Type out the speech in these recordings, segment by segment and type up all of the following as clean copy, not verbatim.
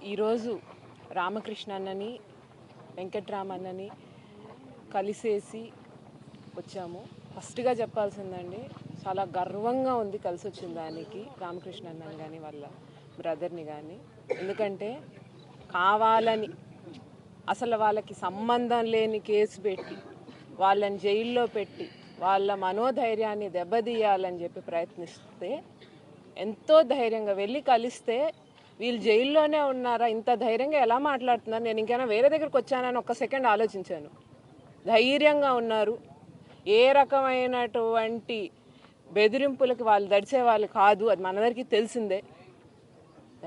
ఈరోజు రామకృష్ణ అన్నని వెంకట్రామన్నని కలిసేసి వచ్చాము. ఫస్ట్గా చెప్పాల్సిందండి, చాలా గర్వంగా ఉంది కలిసి వచ్చిన దానికి రామకృష్ణ అన్నని కానీ వాళ్ళ బ్రదర్ని కానీ. ఎందుకంటే కావాలని అసలు వాళ్ళకి సంబంధం లేని కేసు పెట్టి వాళ్ళని జైల్లో పెట్టి వాళ్ళ మనోధైర్యాన్ని దెబ్బతీయాలని చెప్పి ప్రయత్నిస్తే ఎంతో ధైర్యంగా వెళ్ళి కలిస్తే వీళ్ళు జైల్లోనే ఉన్నారా, ఇంత ధైర్యంగా ఎలా మాట్లాడుతున్నారు, నేను ఇంకైనా వేరే దగ్గరికి వచ్చానని ఒక్క సెకండ్ ఆలోచించాను. ధైర్యంగా ఉన్నారు. ఏ రకమైనటువంటి బెదిరింపులకి వాళ్ళు దడిచే వాళ్ళు కాదు, అది మనందరికీ తెలిసిందే.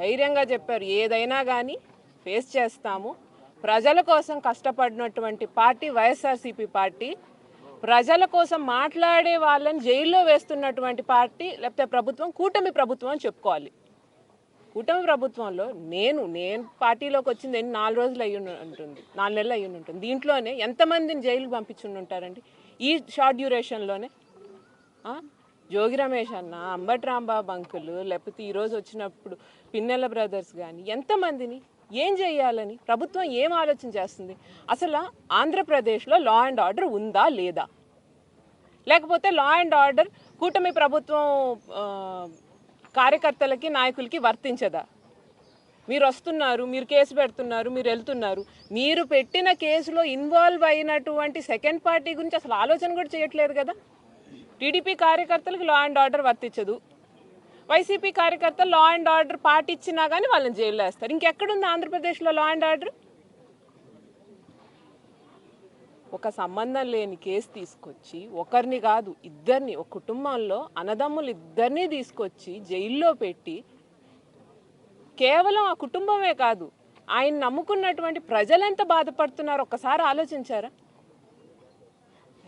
ధైర్యంగా చెప్పారు, ఏదైనా కానీ ఫేస్ చేస్తాము. ప్రజల కోసం కష్టపడినటువంటి పార్టీ వైఎస్ఆర్సీపీ పార్టీ. ప్రజల కోసం మాట్లాడే వాళ్ళని జైల్లో వేస్తున్నటువంటి పార్టీ లేకపోతే ప్రభుత్వం కూటమి ప్రభుత్వం అని చెప్పుకోవాలి. కూటమి ప్రభుత్వంలో నేను పార్టీలోకి వచ్చింది 4 రోజులు అయ్యి ఉంటుంది, 4 నెలలు అయ్యి ఉంటుంది. దీంట్లోనే ఎంతమందిని జైలుకి పంపించుండి ఉంటారండి ఈ షార్ట్ డ్యూరేషన్లోనే? జోగి రమేష్ అన్న, అంబటి రాంబాబు అంకులు, లేకపోతే ఈరోజు వచ్చినప్పుడు పిన్నెల బ్రదర్స్ కానీ ఎంతమందిని ఏం చేయాలని ప్రభుత్వం ఏం ఆలోచన చేస్తుంది? అసలు ఆంధ్రప్రదేశ్లో లా అండ్ ఆర్డర్ ఉందా లేదా? లేకపోతే లా అండ్ ఆర్డర్ కూటమి ప్రభుత్వం కార్యకర్తలకి నాయకులకి వర్తించదా? మీరు వస్తున్నారు, మీరు కేసు పెడుతున్నారు, మీరు వెళ్తున్నారు, మీరు పెట్టిన కేసులో ఇన్వాల్వ్ అయినటువంటి సెకండ్ పార్టీ గురించి అసలు ఆలోచన కూడా చేయట్లేదు కదా. టీడీపీ కార్యకర్తలకు లా అండ్ ఆర్డర్ వర్తించదు, వైసీపీ కార్యకర్తలు లా అండ్ ఆర్డర్ పాటించినా కానీ వాళ్ళని జైల్లో వేస్తారు. ఇంకెక్కడుంది ఆంధ్రప్రదేశ్లో లా అండ్ ఆర్డర్? ఒక సంబంధం లేని కేసు తీసుకొచ్చి ఒకరిని కాదు ఇద్దరిని, ఒక కుటుంబంలో అన్నదమ్ములు ఇద్దరిని తీసుకొచ్చి జైల్లో పెట్టి కేవలం ఆ కుటుంబమే కాదు ఆయన నమ్ముకున్నటువంటి ప్రజలెంత బాధపడుతున్నారో ఒక్కసారి ఆలోచించారా?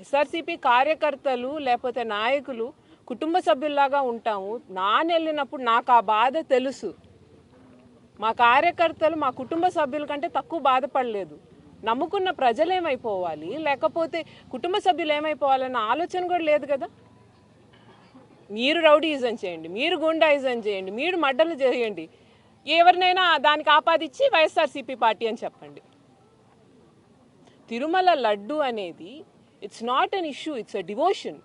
ఎస్ఆర్సీపీ కార్యకర్తలు లేకపోతే నాయకులు కుటుంబ సభ్యుల్లాగా ఉంటాము. వెళ్ళినప్పుడు నాకు ఆ బాధ తెలుసు. మా కార్యకర్తలు మా కుటుంబ సభ్యుల కంటే తక్కువ బాధపడలేదు. నమ్ముకున్న ప్రజలు ఏమైపోవాలి, లేకపోతే కుటుంబ సభ్యులు ఏమైపోవాలన్న ఆలోచన కూడా లేదు కదా. మీరు రౌడీయిజం చేయండి, మీరు గుండాయిజం చేయండి, మీరు మడ్డలు చేయండి, ఎవరినైనా దానికి ఆపాదించి వైఎస్ఆర్సీపీ పార్టీ అని చెప్పండి. తిరుమల లడ్డు అనేది it's not an issue, it's a devotion.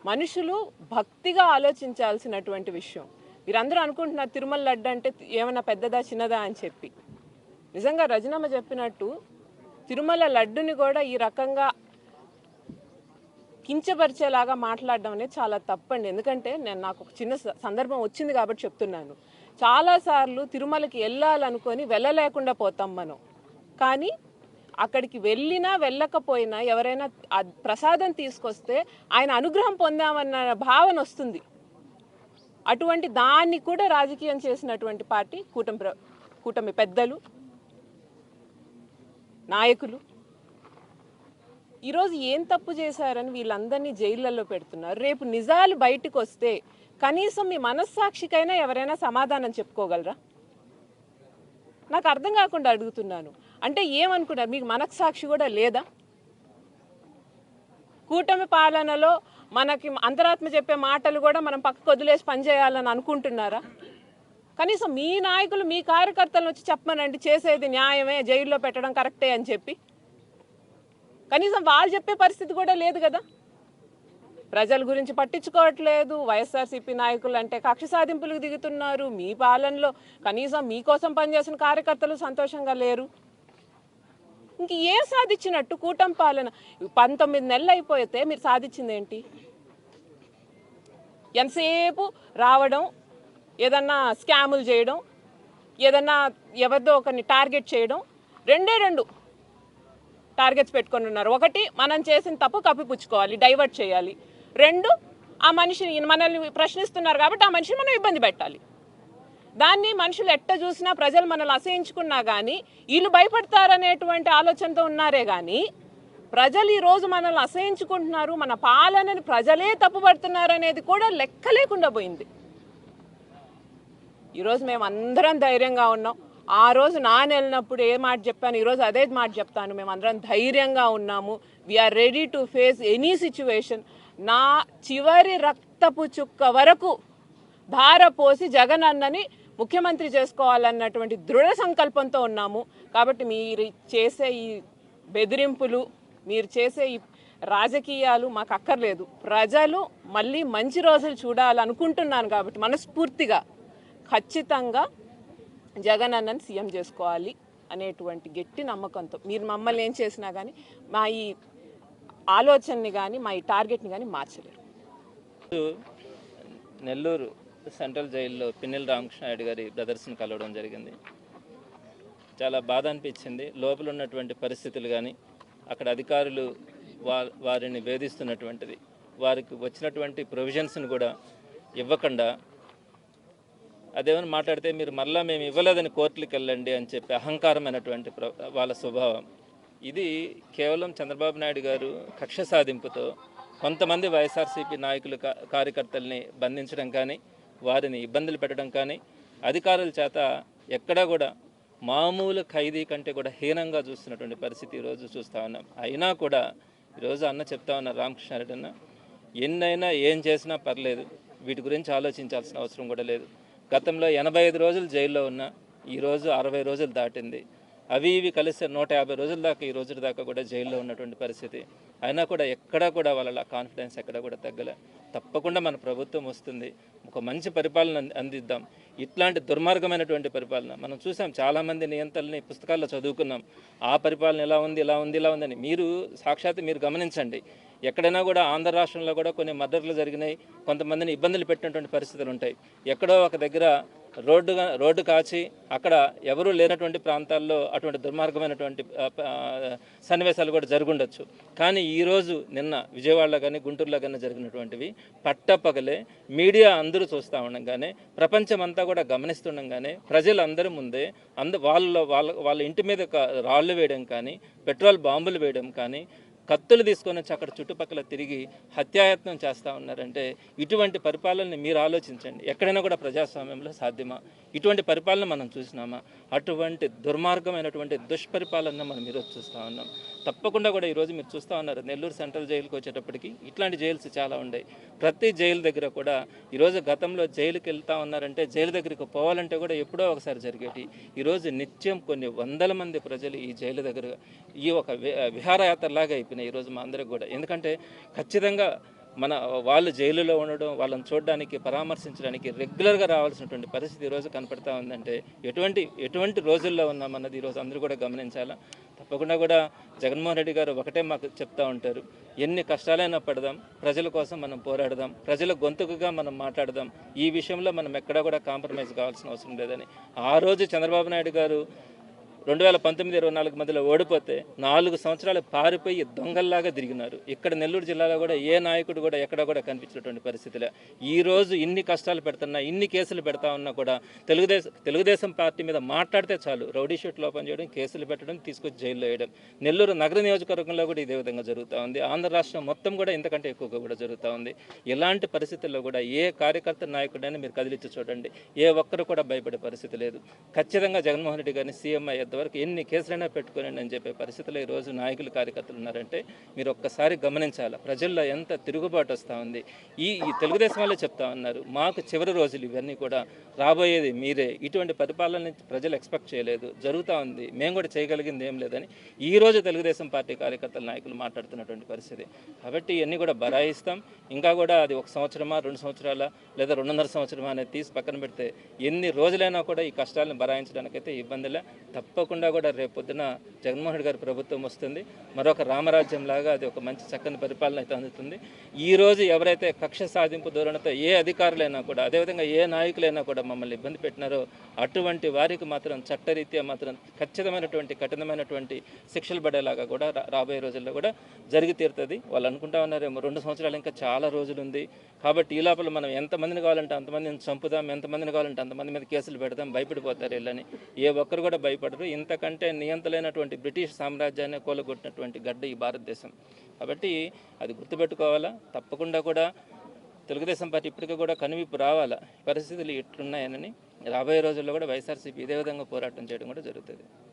మనుషులు భక్తిగా ఆలోచించాల్సినటువంటి విషయం. మీరందరూ అనుకుంటున్నారు తిరుమల లడ్డు అంటే ఏమైనా పెద్దదా చిన్నదా అని చెప్పి. నిజంగా రజనమ్మ చెప్పినట్టు తిరుమల లడ్డుని కూడా ఈ రకంగా కించపరిచేలాగా మాట్లాడడం అనేది చాలా తప్పండి. ఎందుకంటే నాకు ఒక చిన్న సందర్భం వచ్చింది కాబట్టి చెప్తున్నాను. చాలాసార్లు తిరుమలకి వెళ్ళాలనుకొని వెళ్ళలేకుండా పోతాం మనం. కానీ అక్కడికి వెళ్ళినా వెళ్ళకపోయినా ఎవరైనా ప్రసాదం తీసుకొస్తే ఆయన అనుగ్రహం పొందామన్న భావన వస్తుంది. అటువంటి దాన్ని కూడా రాజకీయం చేసినటువంటి పార్టీ కూటమి పెద్దలు, నాయకులు. ఈరోజు ఏం తప్పు చేశారని వీళ్ళందరినీ జైళ్ళల్లో పెడుతున్నారు. రేపు నిజాలు బయటకు వస్తే కనీసం మీ మనస్సాక్షికైనా ఎవరైనా సమాధానం చెప్పుకోగలరా? నాకు అర్థం కాకుండా అడుగుతున్నాను. అంటే ఏమనుకున్నారు, మీకు మనస్సాక్షి కూడా లేదా? కూటమి పాలనలో మనకి అంతరాత్మ చెప్పే మాటలు కూడా మనం పక్కకు వదిలేసి పనిచేయాలని అనుకుంటున్నారా? కనీసం మీ నాయకులు మీ కార్యకర్తలను వచ్చి చెప్పమనండి, చేసేది న్యాయమే, జైల్లో పెట్టడం కరెక్టే అని చెప్పి. కనీసం వాళ్ళు చెప్పే పరిస్థితి కూడా లేదు కదా. ప్రజల గురించి పట్టించుకోవట్లేదు. వైఎస్ఆర్సీపీ నాయకులు అంటే కక్ష సాధింపులకు దిగుతున్నారు. మీ పాలనలో కనీసం మీకోసం పనిచేసిన కార్యకర్తలు సంతోషంగా లేరు. ఇంక ఏం సాధించినట్టు కూటమి పాలన? 19 నెలలు అయిపోతే మీరు సాధించింది ఏంటి? ఎంతసేపు రావడం, ఏదన్నా స్కాములు చేయడం, ఏదన్నా ఎవరిదో ఒకరిని టార్గెట్ చేయడం, రెండు టార్గెట్స్ పెట్టుకొని ఉన్నారు. ఒకటి, మనం చేసిన తప్పు కప్పిపుచ్చుకోవాలి, డైవర్ట్ చేయాలి. 2, ఆ మనిషిని మనల్ని ప్రశ్నిస్తున్నారు కాబట్టి ఆ మనిషిని మనం ఇబ్బంది పెట్టాలి. దాన్ని మనుషులు ఎట్ట చూసినా ప్రజలు మనల్ని అసహించుకున్నా కానీ వీళ్ళు భయపడతారనేటువంటి ఆలోచనతో ఉన్నారే కానీ ప్రజలు ఈరోజు మనల్ని అసహించుకుంటున్నారు, మన పాలనని ప్రజలే తప్పుపడుతున్నారు అనేది కూడా లెక్క లేకుండా పోయింది. ఈరోజు మేము అందరం ధైర్యంగా ఉన్నాం. ఆ రోజు వెళ్ళినప్పుడు ఏ మాట చెప్పాను, ఈరోజు అదే మాట చెప్తాను. మేము అందరం ధైర్యంగా ఉన్నాము. We are ready to face any situation. నా చివరి రక్తపు చుక్క వరకు ధార పోసి జగన్ అన్నని ముఖ్యమంత్రి చేసుకోవాలన్నటువంటి దృఢ సంకల్పంతో ఉన్నాము. కాబట్టి మీరు చేసే ఈ బెదిరింపులు, మీరు చేసే ఈ రాజకీయాలు మాకు అక్కర్లేదు. ప్రజలు మళ్ళీ మంచి రోజులు చూడాలనుకుంటున్నాను కాబట్టి మనస్ఫూర్తిగా ఖచ్చితంగా జగన్ అన్నని సీఎం చేసుకోవాలి అనేటువంటి గట్టి నమ్మకంతో మీరు మమ్మల్ని ఏం చేసినా కానీ మా ఈ ఆలోచనని కానీ మా ఈ టార్గెట్ని కానీ మార్చలేరు. నెల్లూరు సెంట్రల్ జైల్లో పిన్నెల రామకృష్ణారెడ్డి గారి బ్రదర్స్ని కలవడం జరిగింది. చాలా బాధ అనిపించింది. లోపల ఉన్నటువంటి పరిస్థితులు కానీ అక్కడ అధికారులు వారిని వేధిస్తున్నటువంటిది, వారికి వచ్చినటువంటి ప్రొవిజన్స్ని కూడా ఇవ్వకుండా అదేమని మాట్లాడితే మీరు మళ్ళీ మేము ఇవ్వలేదని కోర్టులకు వెళ్ళండి అని చెప్పి అహంకారమైనటువంటి వాళ్ళ స్వభావం. ఇది కేవలం చంద్రబాబు నాయుడు గారు కక్ష సాధింపుతో కొంతమంది వైఎస్ఆర్సీపీ నాయకులు కార్యకర్తల్ని బంధించడం కానీ వారిని ఇబ్బందులు పెట్టడం కానీ అధికారుల చేత ఎక్కడా కూడా మామూలు ఖైదీ కంటే కూడా హీనంగా చూస్తున్నటువంటి పరిస్థితి ఈరోజు చూస్తూ ఉన్నాం. అయినా కూడా ఈరోజు అన్న చెప్తా ఉన్నారు, రామకృష్ణారెడ్డి అన్న, ఎన్నైనా ఏం చేసినా పర్లేదు, వీటి గురించి ఆలోచించాల్సిన అవసరం కూడా లేదు. గతంలో 85 రోజులు జైల్లో ఉన్నా ఈరోజు 60 రోజులు దాటింది. అవి ఇవి కలిసి 150 రోజుల దాకా ఈ రోజు దాకా కూడా జైల్లో ఉన్నటువంటి పరిస్థితి. అయినా కూడా ఎక్కడా కూడా వాళ్ళ కాన్ఫిడెన్స్ ఎక్కడా కూడా తగ్గలే. తప్పకుండా మన ప్రభుత్వం వస్తుంది, ఒక మంచి పరిపాలన అందిద్దాం. ఇట్లాంటి దుర్మార్గమైనటువంటి పరిపాలన మనం చూసాం, చాలామంది నియంత్రణని పుస్తకాల్లో చదువుకున్నాం. ఆ పరిపాలన ఇలా ఉంది ఇలా ఉంది ఇలా ఉందని మీరు సాక్షాత్తు మీరు గమనించండి. ఎక్కడైనా కూడా ఆంధ్ర రాష్ట్రంలో కూడా కొన్ని మర్డర్లు జరిగినాయి, కొంతమందిని ఇబ్బందులు పెట్టినటువంటి పరిస్థితులు ఉంటాయి. ఎక్కడో ఒక దగ్గర రోడ్డు కాచి అక్కడ ఎవరూ లేనటువంటి ప్రాంతాల్లో అటువంటి దుర్మార్గమైనటువంటి సన్నివేశాలు కూడా జరుగుండొచ్చు. కానీ ఈరోజు నిన్న విజయవాడలో కానీ గుంటూరులో కానీ జరిగినటువంటివి పట్టపగలే మీడియా అందరూ చూస్తూ ఉండగానే, ప్రపంచమంతా కూడా గమనిస్తుండగానే, ప్రజలందరి ముందే వాళ్ళ ఇంటి మీద రాళ్ళు వేయడం కానీ, పెట్రోల్ బాంబులు వేయడం కానీ, కత్తులు తీసుకొని వచ్చి అక్కడ చుట్టుపక్కల తిరిగి హత్యాయత్నం చేస్తూ ఉన్నారంటే ఇటువంటి పరిపాలనని మీరు ఆలోచించండి. ఎక్కడైనా కూడా ప్రజాస్వామ్యంలో సాధ్యమా? ఇటువంటి పరిపాలన మనం చూసినామా? అటువంటి దుర్మార్గమైనటువంటి దుష్పరిపాలన మనం ఈరోజు చూస్తూ ఉన్నాం. తప్పకుండా కూడా ఈరోజు మీరు చూస్తూ ఉన్నారు, నెల్లూరు సెంట్రల్ జైలుకి వచ్చేటప్పటికి ఇట్లాంటి జైల్స్ చాలా ఉన్నాయి. ప్రతి జైలు దగ్గర కూడా ఈరోజు గతంలో జైలుకి వెళ్తూ ఉన్నారంటే జైలు దగ్గరికి పోవాలంటే కూడా ఎప్పుడో ఒకసారి జరిగేటి. ఈరోజు నిత్యం కొన్ని వందల మంది ప్రజలు ఈ జైలు దగ్గర ఈ ఒక విహారయాత్రలాగా అయిపోయింది ఈరోజు మా అందరికి కూడా. ఎందుకంటే ఖచ్చితంగా వాళ్ళు జైలులో ఉండడం, వాళ్ళని చూడడానికి, పరామర్శించడానికి రెగ్యులర్గా రావాల్సినటువంటి పరిస్థితి ఈరోజు కనపడతా ఉందంటే ఎటువంటి రోజుల్లో ఉన్నామన్నది ఈరోజు అందరూ కూడా గమనించాలా. తప్పకుండా కూడా జగన్మోహన్ రెడ్డి గారు ఒకటే మాకు చెప్తా ఉంటారు, ఎన్ని కష్టాలైనా పడదాం, ప్రజల కోసం మనం పోరాడదాం, ప్రజల గొంతుకుగా మనం మాట్లాడదాం, ఈ విషయంలో మనం ఎక్కడా కూడా కాంప్రమైజ్ కావాల్సిన అవసరం లేదని. ఆ రోజు చంద్రబాబు నాయుడు గారు 2019-24 మధ్యలో ఓడిపోతే 4 సంవత్సరాలు పారిపోయి దొంగల్లాగా తిరిగినారు. ఇక్కడ నెల్లూరు జిల్లాలో కూడా ఏ నాయకుడు కూడా ఎక్కడ కూడా కనిపించినటువంటి పరిస్థితులే. ఈరోజు ఇన్ని కష్టాలు పెడుతున్నా, ఇన్ని కేసులు పెడతా ఉన్నా కూడా తెలుగుదేశం పార్టీ మీద మాట్లాడితే చాలు రౌడీ షీట్లు ఓపెన్ చేయడం, కేసులు పెట్టడం, తీసుకొచ్చి జైల్లో వేయడం. నెల్లూరు నగర నియోజకవర్గంలో కూడా ఇదే విధంగా జరుగుతూ ఉంది. ఆంధ్ర రాష్ట్రం మొత్తం కూడా ఇంతకంటే ఎక్కువగా కూడా జరుగుతూ ఉంది. ఇలాంటి పరిస్థితుల్లో కూడా ఏ కార్యకర్త నాయకుడైనా మీరు కదిలిచ్చి చూడండి, ఏ ఒక్కరు కూడా భయపడే పరిస్థితి లేదు. ఖచ్చితంగా జగన్మోహన్ రెడ్డి గారిని సీఎం అయ్యేంత వరకు ఎన్ని కేసులైనా పెట్టుకోనండి అని చెప్పే పరిస్థితుల్లో ఈరోజు నాయకులు కార్యకర్తలు ఉన్నారంటే మీరు ఒక్కసారి గమనించాలి, ప్రజల్లో ఎంత తిరుగుబాటు వస్తూ ఉంది. ఈ తెలుగుదేశం వాళ్ళే చెప్తా ఉన్నారు, మాకు చివరి రోజులు ఇవన్నీ కూడా, రాబోయేది మీరే, ఇటువంటి పరిపాలన ప్రజలు ఎక్స్పెక్ట్ చేయలేదు, జరుగుతూ ఉంది, మేము కూడా చేయగలిగింది ఏం లేదని ఈరోజు తెలుగుదేశం పార్టీ కార్యకర్తల నాయకులు మాట్లాడుతున్నటువంటి పరిస్థితి. కాబట్టి ఇవన్నీ కూడా బరాయిస్తాం. ఇంకా కూడా అది 1 సంవత్సరమా, 2 సంవత్సరాల, లేదా 2.5 సంవత్సరమా అనేది తీసి పక్కన పెడితే ఎన్ని రోజులైనా కూడా ఈ కష్టాలను బరాయించడానికైతే ఇబ్బందిలే. తప్పకుండా కూడా రేపొద్దున జగన్మోహన్ రెడ్డి గారి ప్రభుత్వం వస్తుంది, మరొక రామరాజ్యం లాగా అది ఒక మంచి చక్కని పరిపాలన అయితే అందుతుంది. ఈరోజు ఎవరైతే కక్ష సాధింపు ధోరణితో ఏ అధికారులైనా కూడా, అదేవిధంగా ఏ నాయకులైనా కూడా మమ్మల్ని ఇబ్బంది పెట్టినారో అటువంటి వారికి మాత్రం చట్టరీత్యా మాత్రం ఖచ్చితమైనటువంటి కఠినమైనటువంటి శిక్షలు పడేలాగా కూడా రాబోయే రోజుల్లో కూడా జరిగి తీరుతుంది. వాళ్ళు అనుకుంటా ఉన్నారేమో 2 సంవత్సరాలు ఇంకా చాలా రోజులు ఉంది కాబట్టి ఈ లోపల మనం ఎంతమందిని కావాలంటే అంతమందిని చంపుదాం, ఎంతమందిని కావాలంటే అంతమంది మీద కేసులు పెడదాం, భయపడిపోతారు వీళ్ళని. ఏ ఒక్కరు కూడా భయపడరు. ఇంతకంటే నియంతలైనటువంటి బ్రిటిష్ సామ్రాజ్యాన్ని కూలగొట్టినటువంటి గడ్డ ఈ భారతదేశం. కాబట్టి అది గుర్తుపెట్టుకోవాలా. తప్పకుండా కూడా తెలుగుదేశం పార్టీ ఇప్పటికీ కూడా కనువిప్పు రావాలా, పరిస్థితులు ఎట్లున్నాయని. రాబోయే రోజుల్లో కూడా వైఎస్ఆర్సీపీ ఇదే విధంగా పోరాటం చేయడం కూడా జరుగుతుంది.